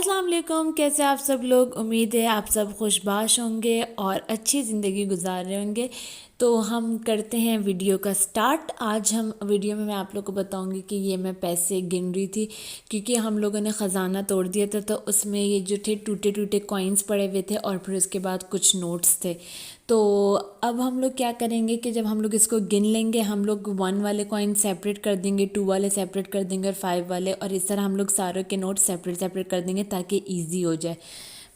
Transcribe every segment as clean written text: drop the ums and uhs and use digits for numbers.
अस्सलाम वालेकुम। कैसे आप सब लोग? उम्मीद है आप सब खुशबाश होंगे और अच्छी ज़िंदगी गुजार रहे होंगे। तो हम करते हैं वीडियो का स्टार्ट। आज हम वीडियो में मैं आप लोग को बताऊंगी कि ये मैं पैसे गिन रही थी, क्योंकि हम लोगों ने ख़जाना तोड़ दिया था, तो उसमें ये जो थे टूटे टूटे कॉइन्स पड़े हुए थे और फिर उसके बाद कुछ नोट्स थे। तो अब हम लोग क्या करेंगे कि जब हम लोग इसको गिन लेंगे, हम लोग 1 वाले कॉइन सेपरेट कर देंगे, 2 वाले सेपरेट कर देंगे और 5 वाले, और इस तरह हम लोग सारों के नोट सेपरेट सेपरेट कर देंगे ताकि ईजी हो जाए।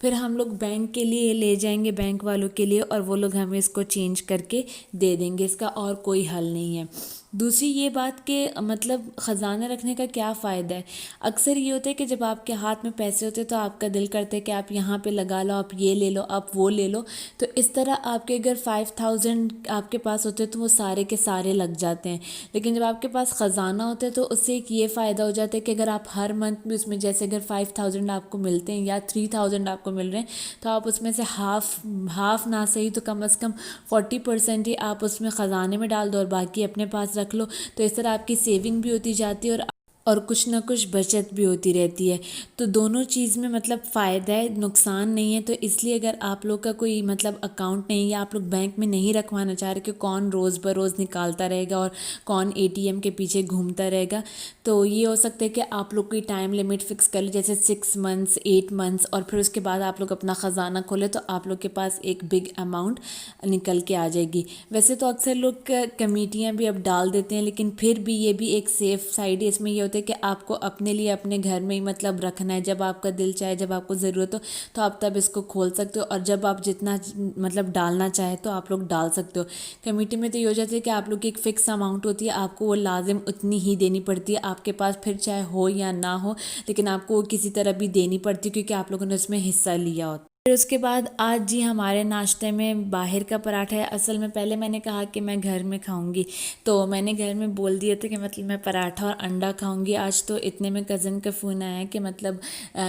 फिर हम लोग बैंक के लिए ले जाएंगे, बैंक वालों के लिए, और वो लोग हमें इसको चेंज करके दे देंगे। इसका और कोई हल नहीं है। दूसरी ये बात कि मतलब ख़जाना रखने का क्या फ़ायदा है। अक्सर ये होता है कि जब आपके हाथ में पैसे होते हैं तो आपका दिल करता है कि आप यहाँ पे लगा लो, आप ये ले लो, आप वो ले लो। तो इस तरह आपके अगर 5000 आपके पास होते हैं तो वो सारे के सारे लग जाते हैं। लेकिन जब आपके पास ख़जाना होता है तो उससे एक ये फ़ायदा हो जाता है कि अगर आप हर मंथ भी उसमें, जैसे अगर 5000 आपको मिलते हैं या 3000 आपको मिल रहे हैं, तो आप उसमें से हाफ ना सही तो कम से कम 40% ही आप उसमें ख़जाने में डाल दो और बाकी अपने पास रख लो। तो इस तरह आपकी सेविंग भी होती जाती है और कुछ ना कुछ बचत भी होती रहती है। तो दोनों चीज़ में मतलब फ़ायदा है, नुकसान नहीं है। तो इसलिए अगर आप लोग का कोई मतलब अकाउंट नहीं, या आप लोग बैंक में नहीं रखवाना चाह रहे कि कौन रोज़ बरोज़ निकालता रहेगा और कौन एटीएम के पीछे घूमता रहेगा, तो ये हो सकता है कि आप लोग कोई टाइम लिमिट फ़िक्स कर ले, जैसे 6 मंथ्स 8 मंथ्स, और फिर उसके बाद आप लोग अपना ख़जाना खोले तो आप लोग के पास एक बिग अमाउंट निकल के आ जाएगी। वैसे तो अक्सर लोग कमेटियाँ भी अब डाल देते हैं, लेकिन फिर भी ये भी एक सेफ़ साइड है। इसमें ये होता है कि आपको अपने लिए अपने घर में ही मतलब रखना है। जब आपका दिल चाहे, जब आपको ज़रूरत हो, तो आप तब इसको खोल सकते हो, और जब आप जितना मतलब डालना चाहे तो आप लोग डाल सकते हो। कमेटी में तो ये हो जाता है कि आप लोग की एक फ़िक्स अमाउंट होती है, आपको वो लाजिम उतनी ही देनी पड़ती है। आपके पास फिर चाहे हो या ना हो, लेकिन आपको वो किसी तरह भी देनी पड़ती है, क्योंकि आप लोगों ने उसमें हिस्सा लिया होता है। फिर उसके बाद आज जी हमारे नाश्ते में बाहर का पराठा है। असल में पहले मैंने कहा कि मैं घर में खाऊंगी, तो मैंने घर में बोल दिया था कि मतलब मैं पराठा और अंडा खाऊंगी आज। तो इतने में कज़न का फ़ोन आया कि मतलब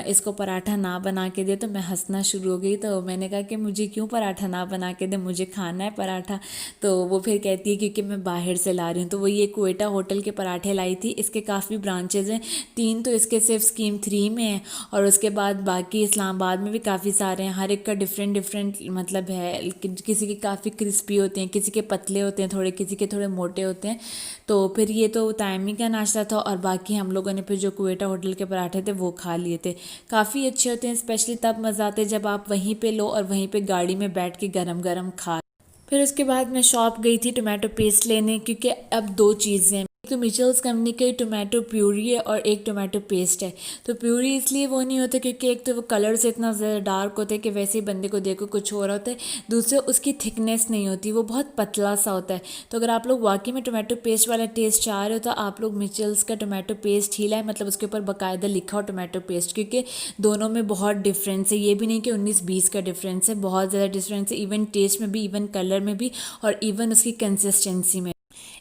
इसको पराठा ना बना के दे, तो मैं हंसना शुरू हो गई। तो मैंने कहा कि मुझे क्यों पराठा ना बना के दे, मुझे खाना है पराठा। तो वो फिर कहती है क्योंकि मैं बाहर से ला रही हूँ। तो वो ये कोयटा होटल के पराठे लाई थी। इसके काफ़ी ब्रांचेज़ हैं, 3 तो इसके सिर्फ स्कीम 3 में है, और उसके बाद बाकी इस्लामाबाद में भी काफ़ी सारे हैं। हर एक का डिफरेंट डिफरेंट मतलब है। किसी के काफ़ी क्रिस्पी होते हैं, किसी के पतले होते हैं थोड़े, किसी के थोड़े मोटे होते हैं। तो फिर ये तो टाइमिंग का नाश्ता था, और बाकी हम लोगों ने फिर जो कुवेटा होटल के पराठे थे वो खा लिए थे। काफ़ी अच्छे होते हैं, स्पेशली तब मज़ा आते हैं जब आप वहीं पे लो और वहीं पे गाड़ी में बैठ के गरम गरम खा। फिर उसके बाद मैं शॉप गई थी टोमेटो पेस्ट लेने, क्योंकि अब 2 चीज़ें हैं। एक तो मिचेल्स कंपनी का टोमेटो प्यूरी है और एक टोमेटो पेस्ट है। तो प्यूरी इसलिए वो नहीं होता क्योंकि एक तो वो कलर से इतना ज़्यादा डार्क होता है कि वैसे ही बंदे को देखो कुछ हो रहा होता है। दूसरा उसकी थिकनेस नहीं होती, वो बहुत पतला सा होता है। तो अगर आप लोग वाकई में टोमेटो पेस्ट वाला टेस्ट चाह रहे हो तो आप लोग मिचेल्स का टोमेटो पेस्ट ही लाए, मतलब उसके ऊपर बाकायदा लिखा हो टोमेटो पेस्ट, क्योंकि दोनों में बहुत डिफरेंस है। ये भी नहीं कि 19-20 का डिफरेंस है, बहुत ज़्यादा डिफरेंस है, इवन टेस्ट में भी, इवन कलर में भी, और इवन उसकी कंसिस्टेंसी में।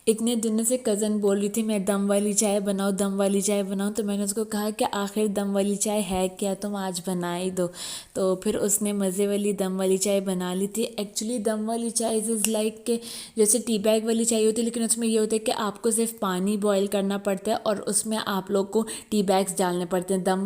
इतने दिनों से कज़न बोल रही थी मैं दम वाली चाय बनाऊँ, दम वाली चाय बनाऊँ। तो मैंने उसको कहा कि आखिर दम वाली चाय है क्या, तुम आज बना ही दो। तो फिर उसने मज़े वाली दम वाली चाय बना ली थी। एक्चुअली दम वाली चाय इज़ लाइक के जैसे टी बैग वाली चाय होती है, लेकिन उसमें ये होता है कि आपको सिर्फ पानी बॉयल करना पड़ता है और उसमें आप लोग को टी बैग्स डालने पड़ते हैं। दम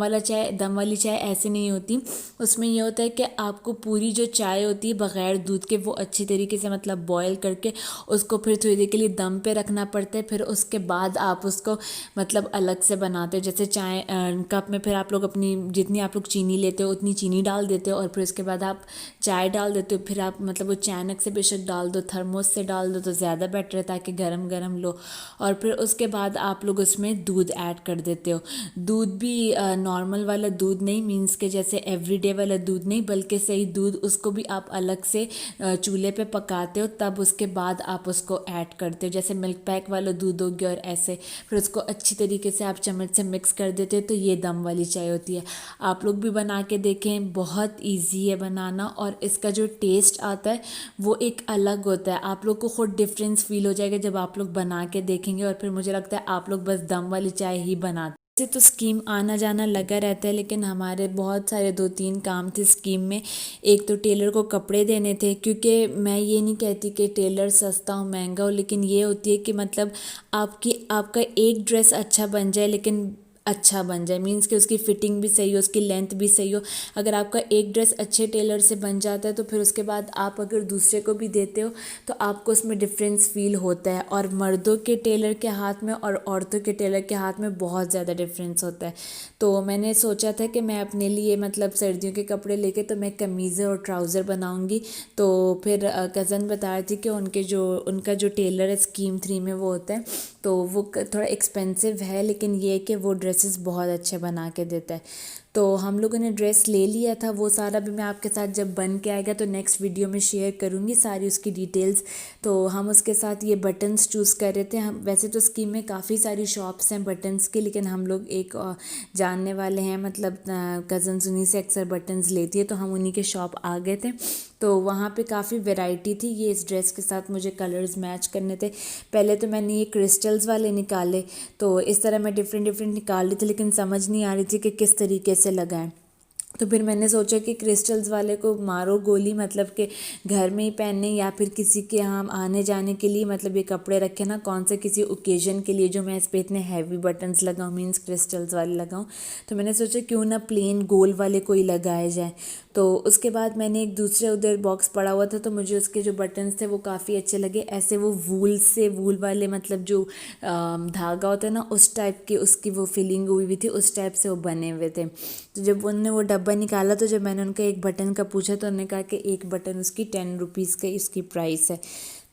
वाली चाय ऐसे नहीं होती। उसमें ये होता है कि आपको पूरी जो चाय होती है बग़ैर दूध के, वो अच्छी तरीके से मतलब बॉयल करके उसको फिर थोड़ी देर के लिए दम पे रखना पड़ता है। फिर उसके बाद आप उसको मतलब अलग से बनाते हो। जैसे चाय कप में फिर आप लोग अपनी जितनी आप लोग चीनी लेते हो उतनी चीनी डाल देते हो, और फिर उसके बाद आप चाय डाल देते हो। फिर आप मतलब वो चैनक से बेशक डाल दो, थर्मोस से डाल दो तो ज़्यादा बेटर है ताकि गरम गरम लो। और फिर उसके बाद आप लोग उसमें दूध ऐड कर देते हो। दूध भी नॉर्मल वाला दूध नहीं, मीन्स के जैसे एवरीडे वाला दूध नहीं, बल्कि सही दूध, उसको भी आप अलग से चूल्हे पे पकाते हो, तब उसके बाद आप उसको ऐड करते हो। जैसे मिल्क पैक वाला दूध हो गया और ऐसे, फिर उसको अच्छी तरीके से आप चम्मच से मिक्स कर देते हो। तो ये दम वाली चाय होती है। आप लोग भी बना के देखें, बहुत इजी है बनाना, और इसका जो टेस्ट आता है वो एक अलग होता है। आप लोग को खुद डिफरेंस फील हो जाएगा जब आप लोग बना के देखेंगे, और फिर मुझे लगता है आप लोग बस दम वाली चाय ही बनाते। वैसे तो स्कीम आना जाना लगा रहता है, लेकिन हमारे बहुत सारे 2-3 काम थे स्कीम में। एक तो टेलर को कपड़े देने थे, क्योंकि मैं ये नहीं कहती कि टेलर सस्ता हो महंगा हो, लेकिन ये होती है कि मतलब आपका एक ड्रेस अच्छा बन जाए, लेकिन अच्छा बन जाए, मीन्स कि उसकी फ़िटिंग भी सही हो, उसकी लेंथ भी सही हो। अगर आपका एक ड्रेस अच्छे टेलर से बन जाता है तो फिर उसके बाद आप अगर दूसरे को भी देते हो तो आपको उसमें डिफरेंस फील होता है। और मर्दों के टेलर के हाथ में और औरतों के टेलर के हाथ में बहुत ज़्यादा डिफरेंस होता है। तो मैंने सोचा था कि मैं अपने लिए मतलब सर्दियों के कपड़े लेके तो मैं कमीज़ें और ट्राउज़र बनाऊँगी। तो फिर कज़न बता रही थी कि उनका जो टेलर है स्कीम 3 में वो होता है, तो वो थोड़ा एक्सपेंसिव है, लेकिन ये है कि वो ड्रेसेस बहुत अच्छे बना के देता है। तो हम लोगों ने ड्रेस ले लिया था, वो सारा भी मैं आपके साथ जब बन के आएगा तो नेक्स्ट वीडियो में शेयर करूँगी सारी उसकी डिटेल्स। तो हम उसके साथ ये बटन्स चूज़ कर रहे थे। हम वैसे तो स्कीम में काफ़ी सारी शॉप्स हैं बटन्स की, लेकिन हम लोग एक जानने वाले हैं, मतलब कज़न्स उन्हीं से अक्सर बटन्स लेती है, तो हम उन्हीं के शॉप आ गए थे। तो वहाँ पे काफ़ी वैरायटी थी। ये इस ड्रेस के साथ मुझे कलर्स मैच करने थे। पहले तो मैंने ये क्रिस्टल्स वाले निकाले, तो इस तरह मैं डिफरेंट डिफरेंट निकाल रही थी, लेकिन समझ नहीं आ रही थी कि किस तरीके से लगाएं। तो फिर मैंने सोचा कि क्रिस्टल्स वाले को मारो गोली, मतलब कि घर में ही पहनने या फिर किसी के यहाँ आने जाने के लिए, मतलब ये कपड़े रखे ना कौन से किसी ओकेजन के लिए जो मैं इस पर इतने हैवी बटन्स लगाऊँ, मीन्स क्रिस्टल्स वाले लगाऊँ। तो मैंने सोचा क्यों ना प्लेन गोल वाले कोई लगाए जाए। तो उसके बाद मैंने एक दूसरे उधर बॉक्स पड़ा हुआ था, तो मुझे उसके जो बटन्स थे वो काफ़ी अच्छे लगे। ऐसे वो वूल वाले, मतलब जो धागा होता है ना उस टाइप की उसकी वो फिलिंग हुई हुई थी, उस टाइप से वो बने हुए थे। तो जब उन्होंने वो डब्बा निकाला तो जब मैंने उनका एक बटन का पूछा तो उन्होंने कहा कि एक बटन उसकी 10 रुपीज़ का इसकी प्राइस है।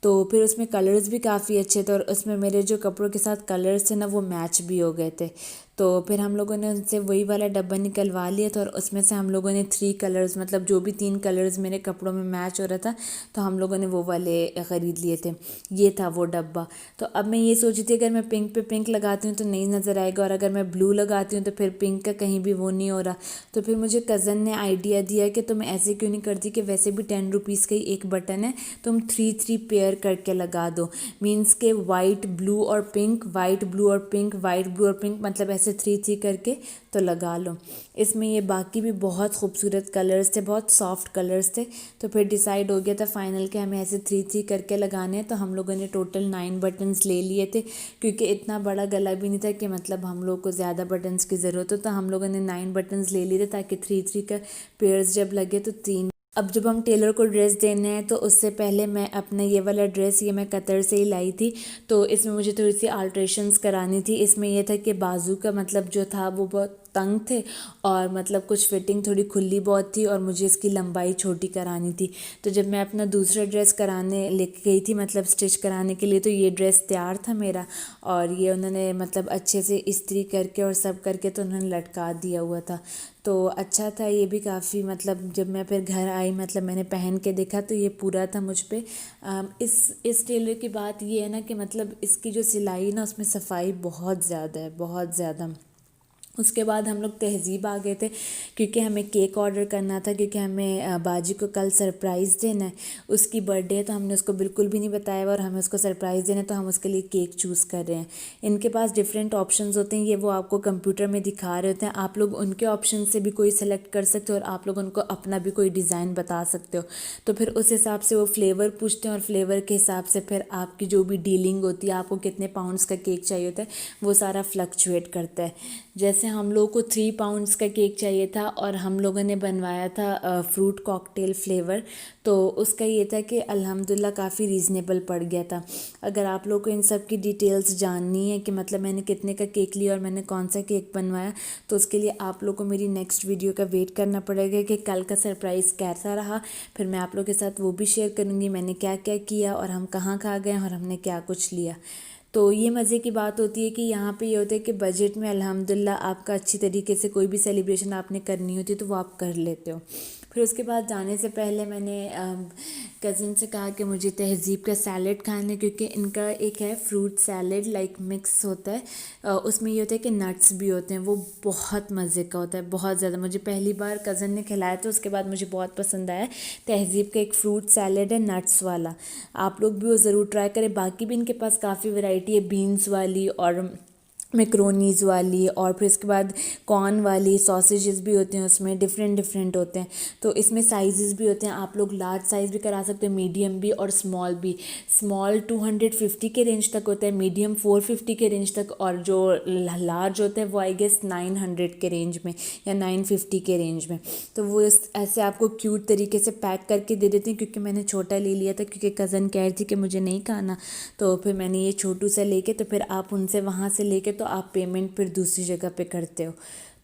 तो फिर उसमें कलर्स भी काफ़ी अच्छे थे और उसमें मेरे जो कपड़ों के साथ कलर्स थे ना वो मैच भी हो गए थे। तो फिर हम लोगों ने उनसे वही वाला डब्बा निकलवा लिया था और उसमें से हम लोगों ने 3 कलर्स, मतलब जो भी 3 कलर्स मेरे कपड़ों में मैच हो रहा था, तो हम लोगों ने वो वाले ख़रीद लिए थे। ये था वो डब्बा। तो अब मैं ये सोची थी अगर मैं पिंक पे पिंक लगाती हूँ तो नहीं नज़र आएगा, और अगर मैं ब्लू लगाती हूँ तो फिर पिंक का कहीं भी वो नहीं हो रहा। तो फिर मुझे कज़न ने आइडिया दिया कि तुम ऐसे क्यों नहीं करती कि वैसे भी 10 रुपीज़ का ही एक बटन है, तुम 3 3 पेयर करके लगा दो। मीन्स के वाइट ब्लू और पिंक, वाइट ब्लू और पिंक, वाइट ब्लू और पिंक, मतलब ऐसे 3 3 करके तो लगा लो। इसमें ये बाकी भी बहुत खूबसूरत कलर्स थे, बहुत सॉफ्ट कलर्स थे। तो फिर डिसाइड हो गया था फाइनल कि हमें ऐसे 3 3 करके लगाने हैं। तो हम लोगों ने टोटल 9 बटन्स ले लिए थे, क्योंकि इतना बड़ा गला भी नहीं था कि मतलब हम लोग को ज़्यादा बटन्स की ज़रूरत हो। तो हम लोगों ने 9 बटन्स ले लिए थे ताकि 3 3 का पेयर्स जब लगे तो 3। अब जब हम टेलर को ड्रेस देने हैं तो उससे पहले मैं अपना ये वाला ड्रेस ये मैं कतर से ही लाई थी, तो इसमें मुझे थोड़ी सी आल्ट्रेशंस करानी थी। इसमें यह था कि बाजू का मतलब जो था वो बहुत तंग थे, और मतलब कुछ फिटिंग थोड़ी खुली बहुत थी, और मुझे इसकी लंबाई छोटी करानी थी। तो जब मैं अपना दूसरा ड्रेस कराने लेके गई थी, मतलब स्टिच कराने के लिए, तो ये ड्रेस तैयार था मेरा, और ये उन्होंने मतलब अच्छे से इस्त्री करके और सब करके तो उन्होंने लटका दिया हुआ था। तो अच्छा था ये भी काफ़ी, मतलब जब मैं फिर घर आई, मतलब मैंने पहन के देखा तो ये पूरा था मुझ पे। इस टेलर की बात ये है ना कि मतलब इसकी जो सिलाई ना उसमें सफाई बहुत ज़्यादा है, बहुत ज़्यादा। उसके बाद हम लोग तहज़ीब आ गए थे, क्योंकि हमें केक ऑर्डर करना था, क्योंकि हमें बाजी को कल सरप्राइज़ देना है। उसकी बर्थडे है तो हमने उसको बिल्कुल भी नहीं बताया हुआ, और हमें उसको सरप्राइज़ देना है तो हम उसके लिए केक चूज़ कर रहे हैं। इनके पास डिफरेंट ऑप्शंस होते हैं, ये वो आपको कंप्यूटर में दिखा रहे होते हैं। आप लोग उनके ऑप्शन से भी कोई सेलेक्ट कर सकते हो, और आप लोग उनको अपना भी कोई डिज़ाइन बता सकते हो। तो फिर उस हिसाब से वो फ्लेवर पूछते हैं, और फ्लेवर के हिसाब से फिर आपकी जो भी डीलिंग होती है, आपको कितने पाउंड्स का केक चाहिए होता है, वो सारा फ्लक्चुएट करता है। जैसे हम लोग को 3 पाउंड्स का केक चाहिए था, और हम लोगों ने बनवाया था फ्रूट कॉकटेल फ्लेवर। तो उसका ये था कि अल्हम्दुलिल्लाह काफ़ी रीज़नेबल पड़ गया था। अगर आप लोग को इन सब की डिटेल्स जाननी है कि मतलब मैंने कितने का केक लिया और मैंने कौन सा केक बनवाया, तो उसके लिए आप लोग को मेरी नेक्स्ट वीडियो का वेट करना पड़ेगा कि कल का सरप्राइज़ कैसा रहा। फिर मैं आप लोग के साथ वो भी शेयर करूँगी मैंने क्या क्या किया, और हम कहाँ कहाँ गए और हमने क्या कुछ लिया। तो ये मज़े की बात होती है कि यहाँ पे ये होता है कि बजट में अल्हम्दुलिल्लाह आपका अच्छी तरीके से कोई भी सेलिब्रेशन आपने करनी होती है तो वो आप कर लेते हो। फिर उसके बाद जाने से पहले मैंने कज़न से कहा कि मुझे तहज़ीब का सैलेड खाना है, क्योंकि इनका एक है फ्रूट सैलेड लाइक मिक्स होता है। उसमें ये होता है कि नट्स भी होते हैं, वो बहुत मज़े का होता है, बहुत ज़्यादा। मुझे पहली बार कज़न ने खिलाया तो उसके बाद मुझे बहुत पसंद आया। तहज़ीब का एक फ्रूट सैलेड है नट्स वाला, आप लोग भी वो ज़रूर ट्राई करें। बाकी भी इनके पास काफ़ी वैरायटी है बीन्स वाली और मैक्रोनीज़ वाली, और फिर इसके बाद कॉर्न वाली सॉसेजेस भी होते हैं, उसमें डिफरेंट डिफरेंट होते हैं। तो इसमें साइजेस भी होते हैं, आप लोग लार्ज साइज़ भी करा सकते हो, मीडियम भी और स्मॉल भी। स्मॉल 250 के रेंज तक होता है, मीडियम 450 के रेंज तक, और जो लार्ज होता है वो आई गेस 900 के रेंज में या 950 के रेंज में। तो वो ऐसे आपको क्यूट तरीके से पैक करके दे देते हैं, क्योंकि मैंने छोटा ले लिया था क्योंकि कज़न कह रही थी कि मुझे नहीं खाना, तो फिर मैंने ये छोटू सा लेके, तो फिर आप उनसे वहाँ से लेके तो आप पेमेंट फिर दूसरी जगह पे करते हो।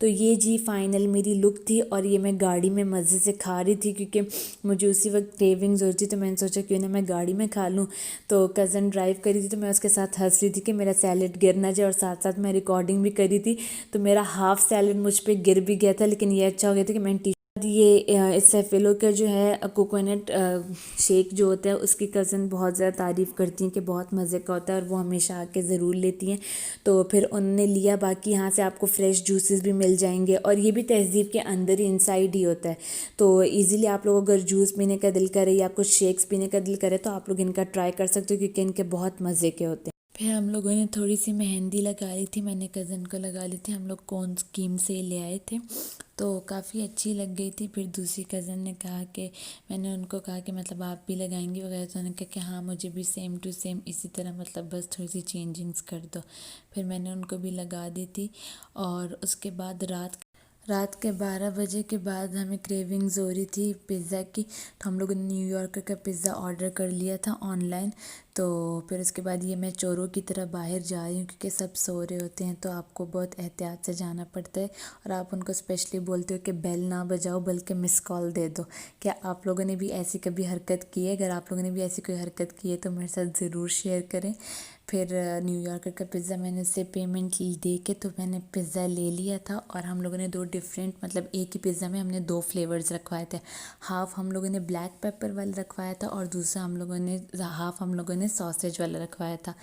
तो ये जी फाइनल मेरी लुक थी, और ये मैं गाड़ी में मज़े से खा रही थी क्योंकि मुझे उसी वक्त क्रेविंग्स हो रही थी, तो मैंने सोचा क्यों ना मैं गाड़ी में खा लूँ। तो कज़न ड्राइव करी थी, तो मैं उसके साथ हंस रही थी कि मेरा सैलेड गिर ना जाए, और साथ साथ मैं रिकॉर्डिंग भी करी थी। तो मेरा हाफ़ सैलेड मुझ पर गिर भी गया था, लेकिन ये अच्छा हो गया था कि मैंने ये इस सेफिलो का जो है कोकोनट शेक जो होता है, उसकी कज़न बहुत ज़्यादा तारीफ़ करती हैं कि बहुत मज़े का होता है, और वो हमेशा आके ज़रूर लेती हैं। तो फिर उन्होंने लिया, बाकी यहाँ से आपको फ्रेश जूसेस भी मिल जाएंगे, और ये भी तहज़ीब के अंदर ही इनसाइड ही होता है। तो इजीली आप लोग अगर जूस पीने का दिल करे या कुछ शेक्स पीने का दिल करे, तो आप लोग इनका ट्राई कर सकते हो, क्योंकि इनके बहुत मज़े के होते हैं। फिर हम लोगों ने थोड़ी सी मेहंदी लगा ली थी, मैंने कज़न को लगा ली थी, हम लोग कौन स्कीम से ले आए थे, तो काफ़ी अच्छी लग गई थी। फिर दूसरी कज़न ने कहा कि, मैंने उनको कहा कि मतलब आप भी लगाएंगी वगैरह, तो उन्होंने कहा कि हाँ मुझे भी सेम टू सेम इसी तरह, मतलब बस थोड़ी सी चेंजिंग्स कर दो। फिर मैंने उनको भी लगा दी थी। और उसके बाद रात के 12 बजे के बाद हमें क्रेविंग्स हो रही थी पिज़्ज़ा की, तो हम लोगों ने न्यूयॉर्क का पिज़्ज़ा ऑर्डर कर लिया था ऑनलाइन। तो फिर उसके बाद ये मैं चोरों की तरह बाहर जा रही हूँ, क्योंकि सब सो रहे होते हैं, तो आपको बहुत एहतियात से जाना पड़ता है, और आप उनको स्पेशली बोलते हो कि बेल ना बजाओ बल्कि मिस कॉल दे दो। क्या आप लोगों ने भी ऐसी कभी हरकत की है? अगर आप लोगों ने भी ऐसी कोई हरकत की है तो मेरे साथ ज़रूर शेयर करें। फिर न्यूयॉर्कर का पिज़्ज़ा मैंने उससे पेमेंट दे के, तो मैंने पिज़्ज़ा ले लिया था, और हम लोगों ने दो डिफरेंट, मतलब एक ही पिज़्ज़ा में हमने दो फ्लेवर्स रखवाए थे। हाफ़ हम लोगों ने ब्लैक पेपर वाला रखवाया था, और दूसरा हाफ़ हम लोगों ने सॉसेज वाला रखवाया था।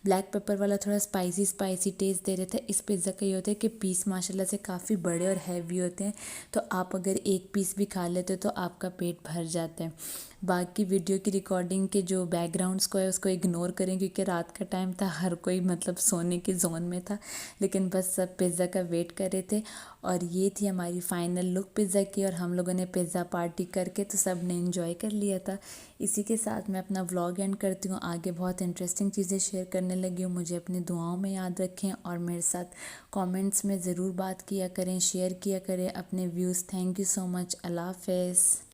ब्लैक पेपर वाला थोड़ा स्पाइसी स्पाइसी टेस्ट दे रहे थे। इस पिज़्ज़ा का ये होता है कि पीस माशाल्लाह से काफ़ी बड़े और हैवी होते हैं, तो आप अगर एक पीस भी खा लेते हो तो आपका पेट भर जाता है। बाकी वीडियो की रिकॉर्डिंग के जो बैकग्राउंड्स को है उसको इग्नोर करें, क्योंकि रात का टाइम था, हर कोई मतलब सोने के जोन में था, लेकिन बस सब पिज़्ज़ा का वेट कर रहे थे। और ये थी हमारी फ़ाइनल लुक पिज़्ज़ा की, और हम लोगों ने पिज़्ज़ा पार्टी करके तो सब ने इन्जॉय कर लिया था। इसी के साथ मैं अपना व्लॉग एंड करती हूँ। आगे बहुत इंटरेस्टिंग चीज़ें शेयर करने लगी हूँ, मुझे अपनी दुआओं में याद रखें, और मेरे साथ कमेंट्स में ज़रूर बात किया करें, शेयर किया करें अपने views. Thank you so much. अल्लाह हाफ़िज़।